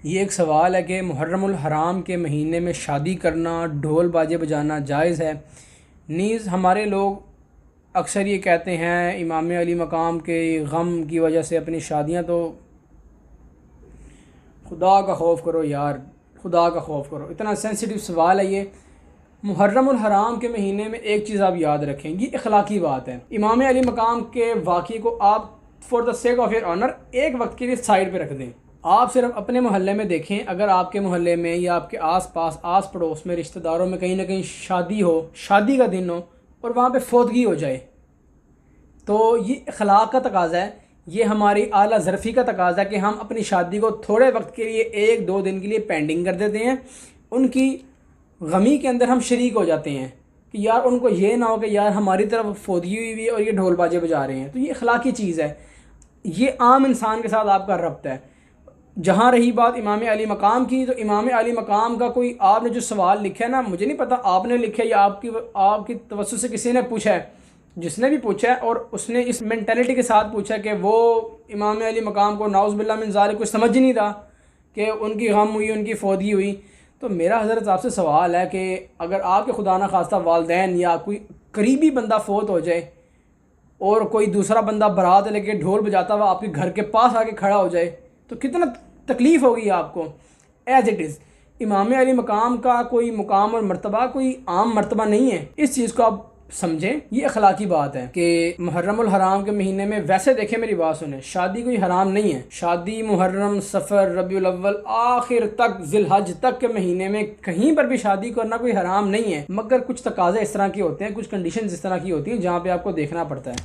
ये एक सवाल है कि मुहर्रमुल हराम के महीने में शादी करना, ढोल बाजे बजाना जायज़ है? नीज़ हमारे लोग अक्सर ये कहते हैं इमाम अली मकाम के गम की वजह से अपनी शादियां, तो खुदा का खौफ करो यार, खुदा का खौफ करो। इतना सेंसिटिव सवाल है ये। मुहर्रमुल हराम के महीने में एक चीज़ आप याद रखें, ये इखलाकी बात है। इमाम अली मकाम के वाक़े को आप for the sake of your honour एक वक्त के लिए साइड पे रख दें। आप सिर्फ अपने मोहल्ले में देखें, अगर आपके मोहल्ले में या आपके आस पास आस पड़ोस में रिश्तेदारों में कहीं ना कहीं शादी हो, शादी का दिन हो और वहाँ पे फौतगी हो जाए, तो ये अखलाक का तकाज़ा है, ये हमारी आला ज़रफ़ी का तकाज़ा है कि हम अपनी शादी को थोड़े वक्त के लिए, एक दो दिन के लिए पेंडिंग कर देते हैं। उनकी गमी के अंदर हम शरीक हो जाते हैं कि यार उनको ये ना हो कि यार हमारी तरफ फौतगी हुई है और ये ढोल बाजे बजा रहे हैं। तो ये अखलाकी चीज़ है, ये आम इंसान के साथ आपका रब्त है। जहाँ रही बात इमाम अली मकाम की, तो इमाम अली मकाम का कोई आपने जो सवाल लिखा है ना, मुझे नहीं पता आपने लिखा है या आपकी तवज्जुह से किसी ने पूछा है। जिसने भी पूछा है और उसने इस मेंटालिटी के साथ पूछा है कि वो इमाम अली मकाम को नाउज़ बिल्लाह मिन ज़ालिक कुछ समझ ही नहीं रहा कि उनकी गम हुई, उनकी फौतगी हुई। तो मेरा हज़रत आपसे सवाल है कि अगर आपके खुदा न खास्ता वालदैन या कोई करीबी बंदा फ़ौत हो जाए और कोई दूसरा बंदा बारात लेके ढोल बजाता हुआ आपके घर के पास आके खड़ा हो जाए, तो कितना तकलीफ़ होगी आपको। एज इट इज़ इमाम अली मकाम का कोई मुकाम और मर्तबा कोई आम मर्तबा नहीं है। इस चीज़ को आप समझें, ये अखलाकी बात है कि मुहर्रमुल हराम के महीने में, वैसे देखें मेरी बात सुने, शादी कोई हराम नहीं है। शादी मुहर्रम, सफ़र, रबीउल अव्वल, आखिर तक, जिलहज तक के महीने में कहीं पर भी शादी करना कोई हराम नहीं है, मगर कुछ तकाज़े इस तरह के होते हैं, कुछ कंडीशन इस तरह की होती हैं जहाँ पे आपको देखना पड़ता है।